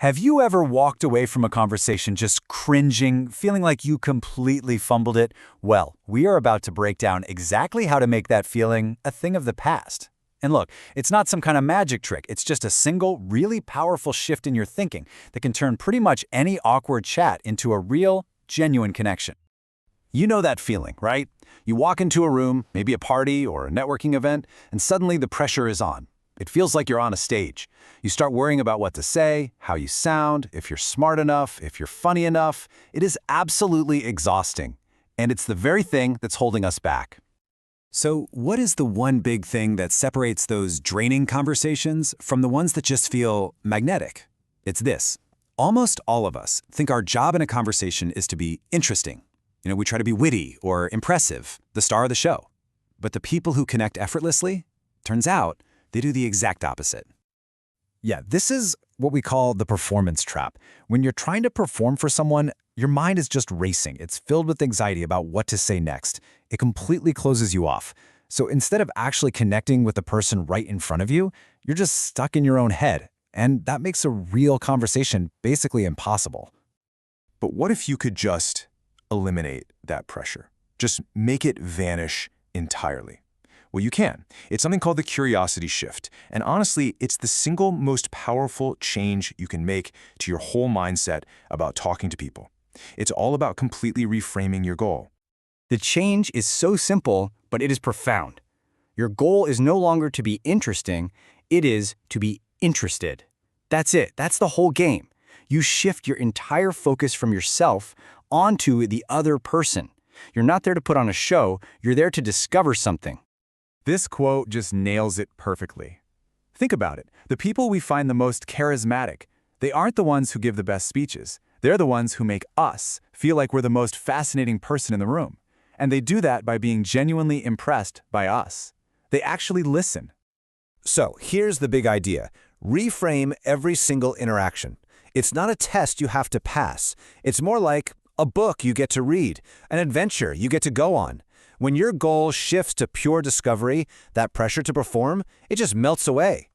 Have you ever walked away from a conversation just cringing, feeling like you completely fumbled it? Well, we are about to break down exactly how to make that feeling a thing of the past. And look, it's not some kind of magic trick. It's just a single, really powerful shift in your thinking that can turn pretty much any awkward chat into a real, genuine connection. You know that feeling, right? You walk into a room, maybe a party or a networking event, and suddenly the pressure is on. It feels like you're on a stage. You start worrying about what to say, how you sound, if you're smart enough, if you're funny enough. It is absolutely exhausting. And it's the very thing that's holding us back. So, what is the one big thing that separates those draining conversations from the ones that just feel magnetic? It's this. Almost all of us think our job in a conversation is to be interesting. We try to be witty or impressive, the star of the show. But the people who connect effortlessly, turns out, they do the exact opposite. Yeah, this is what we call the performance trap. When you're trying to perform for someone, your mind is just racing. It's filled with anxiety about what to say next. It completely closes you off. So instead of actually connecting with the person right in front of you, you're just stuck in your own head. And that makes a real conversation basically impossible. But what if you could just eliminate that pressure? Just make it vanish entirely. Well, you can. It's something called the curiosity shift. And honestly, it's the single most powerful change you can make to your whole mindset about talking to people. It's all about completely reframing your goal. The change is so simple, but it is profound. Your goal is no longer to be interesting, it is to be interested. That's it. That's the whole game. You shift your entire focus from yourself onto the other person. You're not there to put on a show, you're there to discover something. This quote just nails it perfectly. Think about it. The people we find the most charismatic, they aren't the ones who give the best speeches. They're the ones who make us feel like we're the most fascinating person in the room. And they do that by being genuinely impressed by us. They actually listen. So here's the big idea. Reframe every single interaction. It's not a test you have to pass. It's more like a book you get to read, an adventure you get to go on. When your goal shifts to pure discovery, that pressure to perform, it just melts away.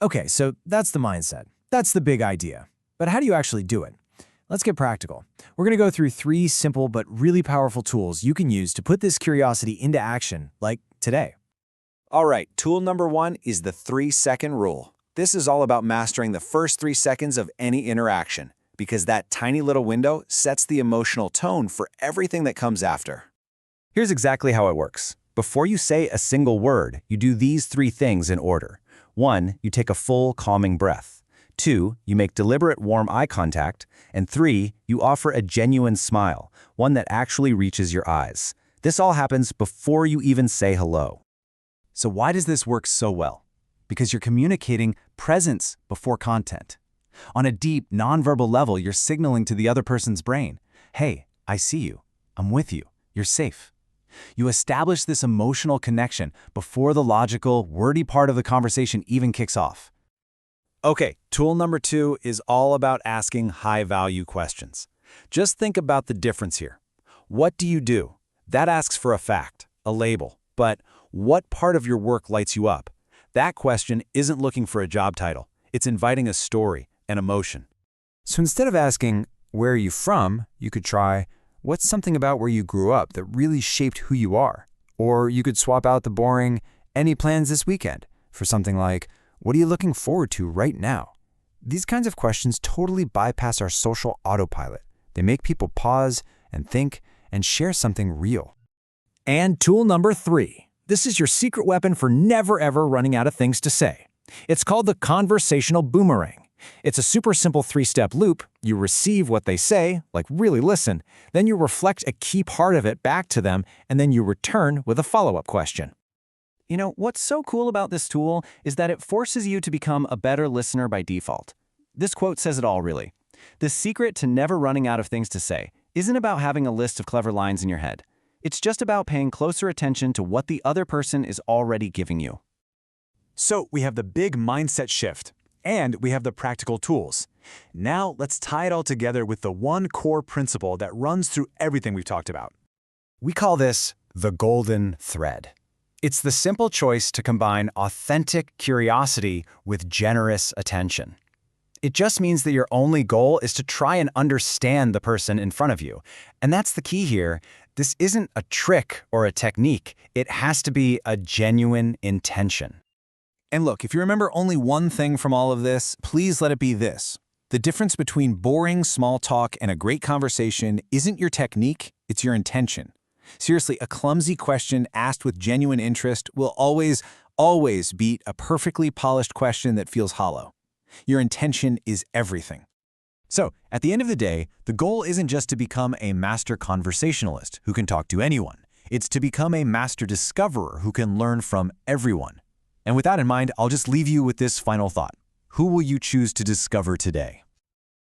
Okay, so that's the mindset. That's the big idea. But how do you actually do it? Let's get practical. We're going to go through 3 simple but really powerful tools you can use to put this curiosity into action, like today. All right, tool number 1 is the 3-second rule. This is all about mastering the first 3 seconds of any interaction, because that tiny little window sets the emotional tone for everything that comes after. Here's exactly how it works. Before you say a single word, you do these 3 things in order. 1, you take a full, calming breath. 2, you make deliberate, warm eye contact. And 3, you offer a genuine smile, one that actually reaches your eyes. This all happens before you even say hello. So why does this work so well? Because you're communicating presence before content. On a deep, nonverbal level, you're signaling to the other person's brain, hey, I see you, I'm with you, you're safe. You establish this emotional connection before the logical, wordy part of the conversation even kicks off. Okay, tool number 2 is all about asking high-value questions. Just think about the difference here. What do you do? That asks for a fact, a label. But what part of your work lights you up? That question isn't looking for a job title. It's inviting a story, an emotion. So instead of asking, where are you from, you could try, what's something about where you grew up that really shaped who you are? Or you could swap out the boring, any plans this weekend, for something like, what are you looking forward to right now? These kinds of questions totally bypass our social autopilot. They make people pause and think and share something real. And tool number 3. This is your secret weapon for never ever running out of things to say. It's called the conversational boomerang. It's a super simple 3-step loop. You receive what they say, like really listen, then you reflect a key part of it back to them, and then you return with a follow-up question. What's so cool about this tool is that it forces you to become a better listener by default. This quote says it all, really. The secret to never running out of things to say isn't about having a list of clever lines in your head. It's just about paying closer attention to what the other person is already giving you. So we have the big mindset shift, and we have the practical tools. Now let's tie it all together with the one core principle that runs through everything we've talked about. We call this the golden thread. It's the simple choice to combine authentic curiosity with generous attention. It just means that your only goal is to try and understand the person in front of you. And that's the key here. This isn't a trick or a technique. It has to be a genuine intention. And look, if you remember only one thing from all of this, please let it be this. The difference between boring small talk and a great conversation isn't your technique, it's your intention. Seriously, a clumsy question asked with genuine interest will always beat a perfectly polished question that feels hollow. Your intention is everything. So, at the end of the day, the goal isn't just to become a master conversationalist who can talk to anyone. It's to become a master discoverer who can learn from everyone. And with that in mind, I'll just leave you with this final thought. Who will you choose to discover today?